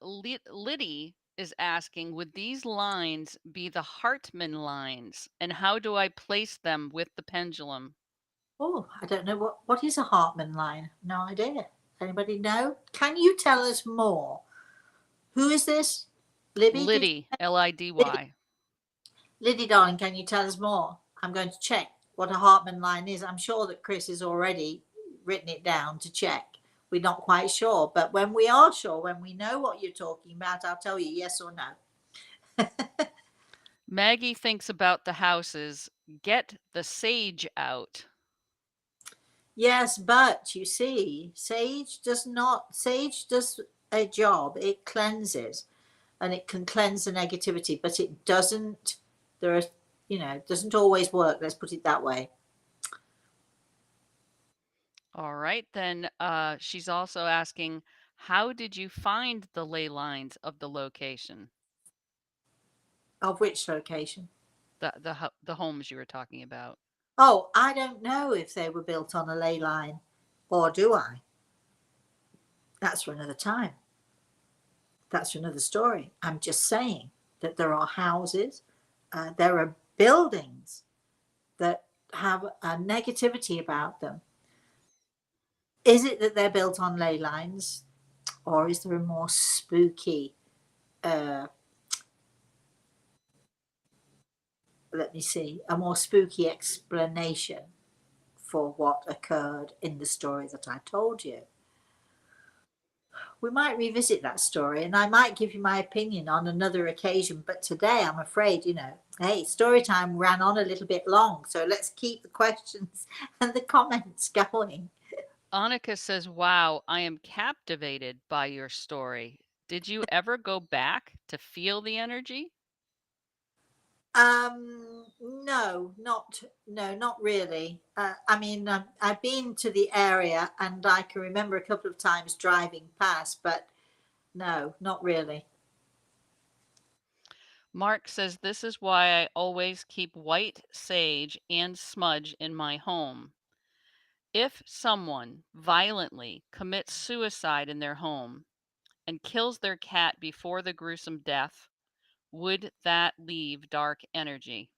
Liddy is asking, would these lines be the Hartman lines? And how do I place them with the pendulum? Oh, I don't know. What is a Hartman line? No idea. Anybody know? Can you tell us more? Who is this? Libby? Liddy, L-I-D-Y. Liddy, darling, can you tell us more? I'm going to check what a Hartman line is. I'm sure that Chris has already written it down to check. We're not quite sure, but when we are sure, when we know what you're talking about, I'll tell you yes or no. Maggie thinks about the houses. Get the sage out. Yes, but you see, sage does a job. It cleanses, and it can cleanse the negativity, but it doesn't, doesn't always work. Let's put it that way. All right, then she's also asking, how did you find the ley lines of the location? Of which location? The homes you were talking about. Oh, I don't know if they were built on a ley line, or do I? That's for another time. That's for another story. I'm just saying that there are houses, there are buildings that have a negativity about them. Is it that they're built on ley lines, or is there a more spooky, let me see, a more spooky explanation for what occurred in the story that I told you? We might revisit that story, and I might give you my opinion on another occasion. But today, I'm afraid, hey, story time ran on a little bit long. So let's keep the questions and the comments going. Annika says, wow, I am captivated by your story. Did you ever go back to feel the energy? No, not really. I mean, I've been to the area and I can remember a couple of times driving past, but no, not really. Mark says, this is why I always keep white sage and smudge in my home. If someone violently commits suicide in their home and kills their cat before the gruesome death, would that leave dark energy?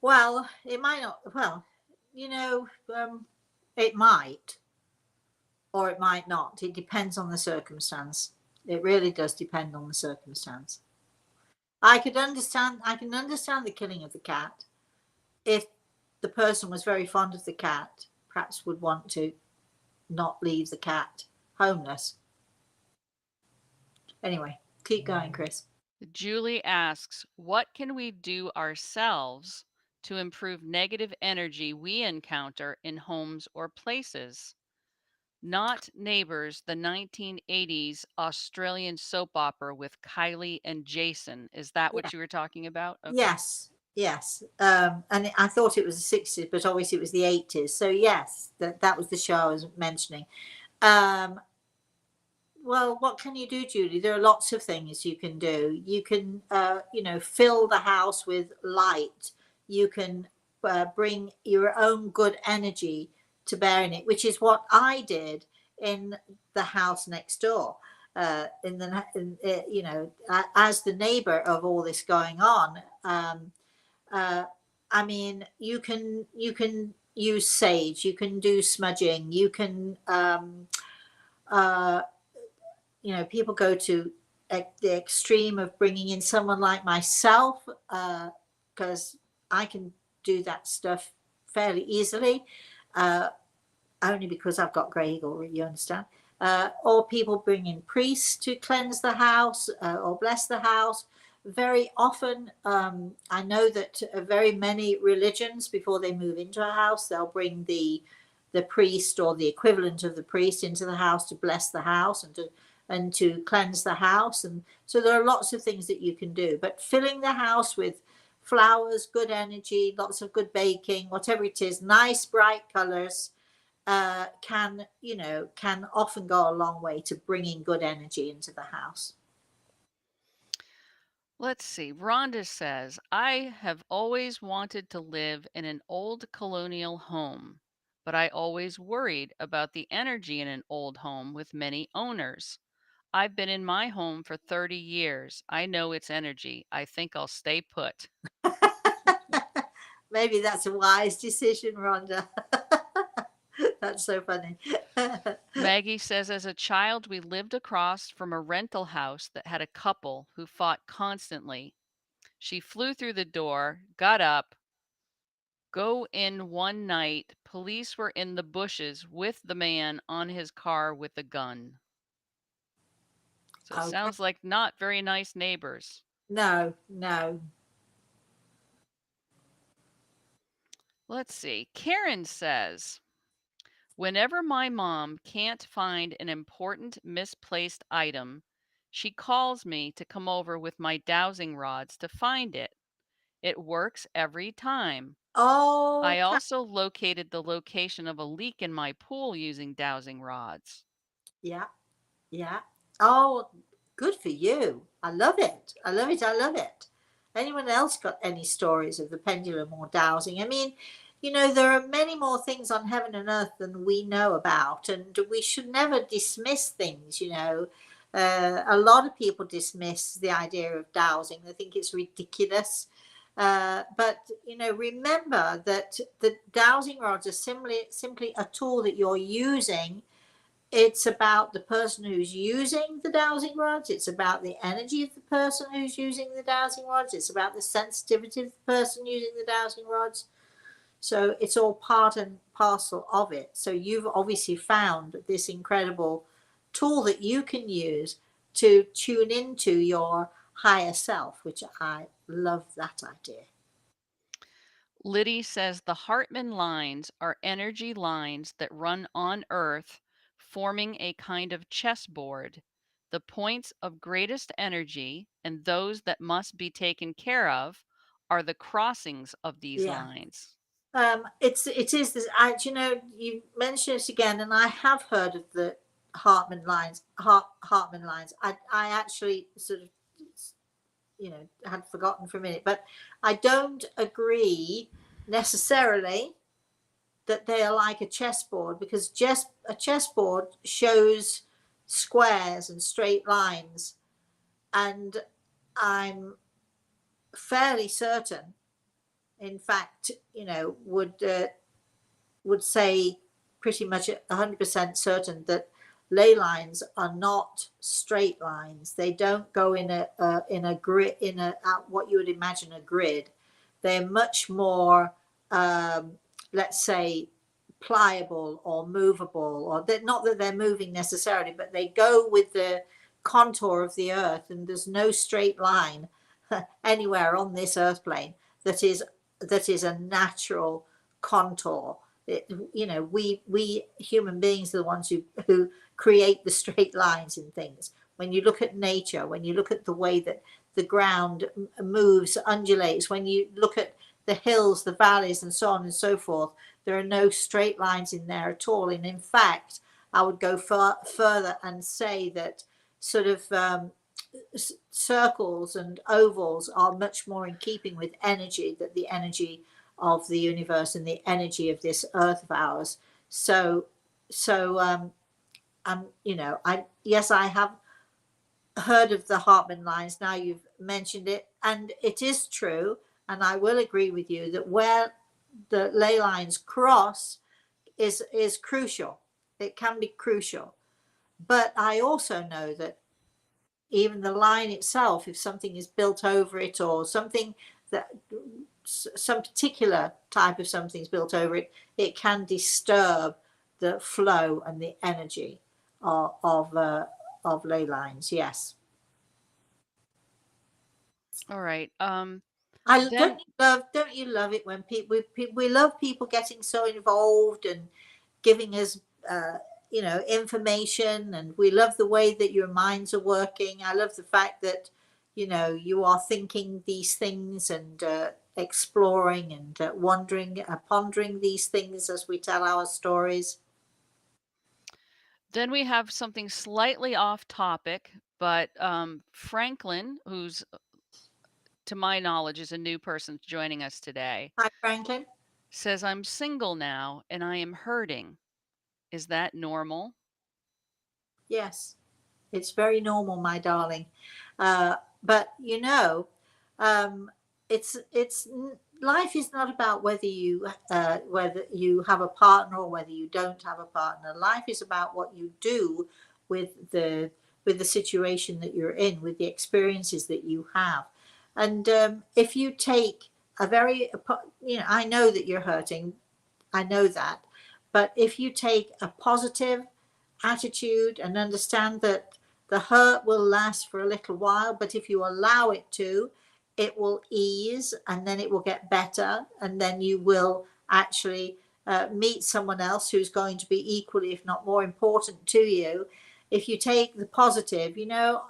Well, it might not. Well, you know, um, it might or it might not. It depends on the circumstance. It really does depend on the circumstance. I could understand. I can understand the killing of the cat if the person was very fond of the cat, perhaps would want to not leave the cat homeless. Anyway, keep going, Chris. Julie asks, what can we do ourselves to improve negative energy we encounter in homes or places? Not Neighbours, the 1980s Australian soap opera with Kylie and Jason. Is that Yeah. what you were talking about? Okay. Yes, yes. And I thought it was the 60s, but obviously it was the 80s. So yes, that was the show I was mentioning. Um, well, what can you do, Julie? There are lots of things you can do. You can, fill the house with light. You can bring your own good energy to bear in it, which is what I did in the house next door. As the neighbor of all this going on, uh, I mean, you can use sage, you can do smudging, you can uh, people go to the extreme of bringing in someone like myself because I can do that stuff fairly easily, uh, only because I've got grey eagle, you understand. Or people bring in priests to cleanse the house or bless the house. Very often, I know that very many religions, before they move into a house, they'll bring the priest or the equivalent of the priest into the house to bless the house and to cleanse the house. And so there are lots of things that you can do. But filling the house with flowers, good energy, lots of good baking, whatever it is, nice bright colours, can often go a long way to bringing good energy into the house. Let's see. Rhonda says, I have always wanted to live in an old colonial home, but I always worried about the energy in an old home with many owners. I've been in my home for 30 years. I know its energy. I think I'll stay put. Maybe that's a wise decision, Rhonda. That's so funny. Maggie says, as a child, we lived across from a rental house that had a couple who fought constantly. She flew through the door, got up, go in one night. Police were in the bushes with the man on his car with a gun. So it Okay. sounds like not very nice neighbors. No, no. Let's see. Karen says, whenever my mom can't find an important misplaced item, she calls me to come over with my dowsing rods to find it. It works every time. Oh, I also located the location of a leak in my pool using dowsing rods. yeah, yeah. Oh, good for you. I love it. I love it. I love it. Anyone else got any stories of the pendulum or dowsing? I mean, there are many more things on heaven and earth than we know about, and we should never dismiss things. A lot of people dismiss the idea of dowsing. They think it's ridiculous. But remember that the dowsing rods are simply a tool that you're using. It's about the person who's using the dowsing rods. It's about the energy of the person who's using the dowsing rods. It's about the sensitivity of the person using the dowsing rods. So it's all part and parcel of it. So you've obviously found this incredible tool that you can use to tune into your higher self, which I love that idea. Liddy says the Hartman lines are energy lines that run on Earth, forming a kind of chessboard. The points of greatest energy and those that must be taken care of are the crossings of these Yeah. lines. It is this. You know, you mentioned it again, and I have heard of the Hartman lines. Hartman lines. I actually sort of, you know, had forgotten for a minute, but I don't agree necessarily that they are like a chessboard, because just a chessboard shows squares and straight lines, and I'm fairly certain, in fact, you know, would say pretty much 100% certain that ley lines are not straight lines. They don't go in a grid, in a what you would imagine a grid. They're much more, let's say, pliable or movable, or they're not that they're moving necessarily, but they go with the contour of the earth, and there's no straight line anywhere on this earth plane that is a natural contour. You know, we human beings are the ones who create the straight lines in things. When you look at nature, when you look at the way that the ground moves, undulates, when you look at the hills, the valleys, and so on and so forth, there are no straight lines in there at all. And in fact, I would go further and say that sort of circles and ovals are much more in keeping with energy, that the energy of the universe and the energy of this earth of ours. So you know, yes, I have heard of the Hartman lines. Now you've mentioned it, and it is true, and I will agree with you that where the ley lines cross is crucial. It can be crucial. But I also know that even the line itself, if something is built over it, or something that some particular type of something's built over it, it can disturb the flow and the energy of ley lines. Yes. All right. Don't Then you love it when we love people getting so involved and giving us you know, information, and we love the way that your minds are working. I love the fact that, you know, you are thinking these things and exploring and wondering, pondering these things as we tell our stories. Then we have something slightly off topic, but Franklin, who's to my knowledge is a new person joining us today, Hi, Franklin. says, I'm single now and I am hurting. Is that normal? Yes, it's very normal, my darling. But you know, it's life is not about whether you have a partner or whether you don't have a partner. Life is about what you do with the situation that you're in, with the experiences that you have. And if you take a very, you know, I know that you're hurting, I know that, but if you take a positive attitude and understand that the hurt will last for a little while, but if you allow it to, it will ease, and then it will get better, and then you will actually meet someone else who's going to be equally, if not more important to you. If you take the positive, you know,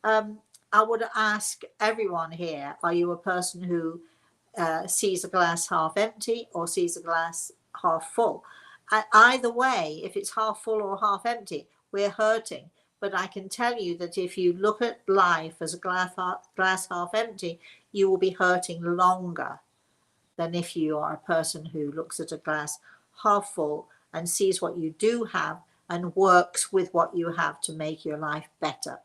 I would ask everyone here, are you a person who sees a glass half empty or sees a glass half full? Either way, if it's half full or half empty, we're hurting. But I can tell you that if you look at life as a glass half empty, you will be hurting longer than if you are a person who looks at a glass half full and sees what you do have and works with what you have to make your life better.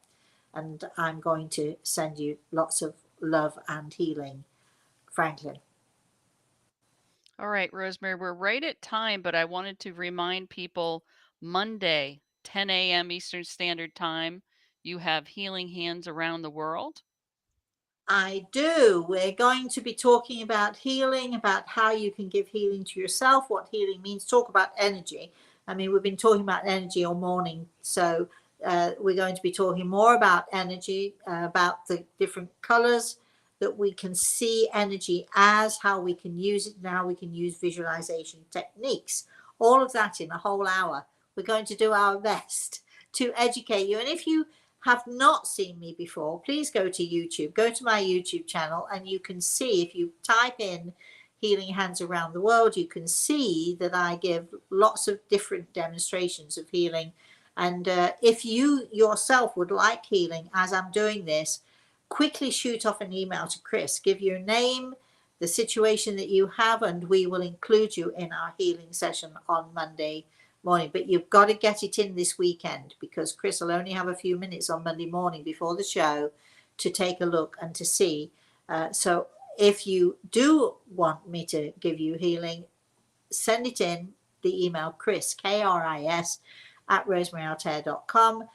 And I'm going to send you lots of love and healing, Franklin. All right, Rosemary, we're right at time, but I wanted to remind people Monday, 10 a.m. Eastern Standard Time, you have Healing Hands Around the World. I do. We're going to be talking about healing, about how you can give healing to yourself, what healing means, talk about energy. I mean, we've been talking about energy all morning, so we're going to be talking more about energy, about the different colors that we can see energy as, how we can use it, and how we can use visualization techniques. All of that in a whole hour. We're going to do our best to educate you. And if you have not seen me before, please go to YouTube, go to my YouTube channel, and you can see, if you type in Healing Hands Around the World, you can see that I give lots of different demonstrations of healing. And if you yourself would like healing as I'm doing this, quickly shoot off an email to Chris, give your name, the situation that you have, and we will include you in our healing session on Monday morning. But you've got to get it in this weekend, because Chris will only have a few minutes on Monday morning before the show to take a look and to see. So if you do want me to give you healing, send it in the email Chris, Kris, at rosemaryaltea.com.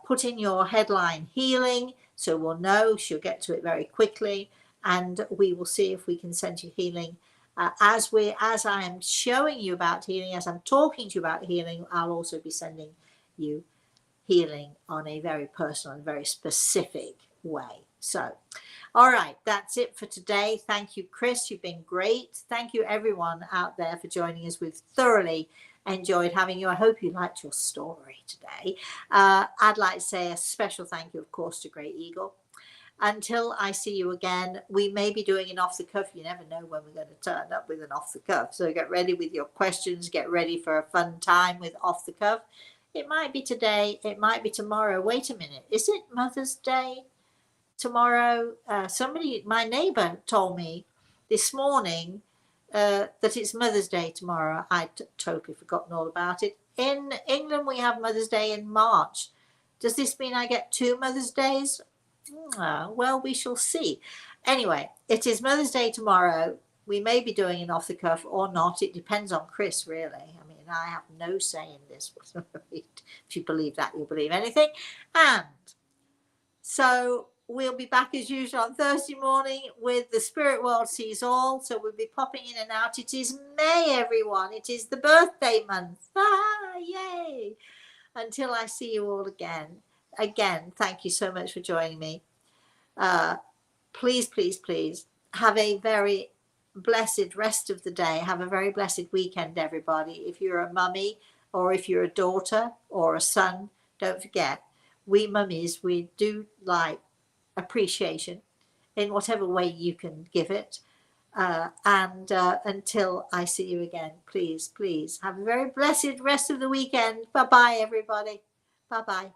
Put in your headline healing, so we'll know. She'll get to it very quickly, and we will see if we can send you healing. As I am showing you about healing, as I'm talking to you about healing, I'll also be sending you healing on a very personal and very specific way. So, all right, that's it for today. Thank you, Chris. You've been great. Thank you, everyone out there, for joining us. We've thoroughly enjoyed having you. I hope you liked your story today. I'd like to say a special thank you, of course, to Great Eagle. Until I see you again, we may be doing an off the cuff. You never know when we're going to turn up with an off the cuff. So get ready with your questions. Get ready for a fun time with off the cuff. It might be today. It might be tomorrow. Wait a minute. Is it Mother's Day tomorrow? Somebody, my neighbor, told me this morning that it's Mother's Day tomorrow. I'd totally forgotten all about it. In England, we have Mother's Day in March. Does this mean I get 2 Mother's Days? Well, we shall see. Anyway, it is Mother's Day tomorrow. We may be doing an off the cuff or not. It depends on Chris, really. I mean, I have no say in this. If you believe that, you'll believe anything. And so we'll be back as usual on Thursday morning with The Spirit World Sees All. So we'll be popping in and out. It is May, everyone. It is the birthday month. Yay! Until I see you all again. Again, thank you so much for joining me. Please, please, please have a very blessed rest of the day. Have a very blessed weekend, everybody. If you're a mummy, or if you're a daughter or a son, don't forget, we mummies, we do like appreciation in whatever way you can give it. And until I see you again, please, please have a very blessed rest of the weekend. Bye-bye, everybody. Bye-bye.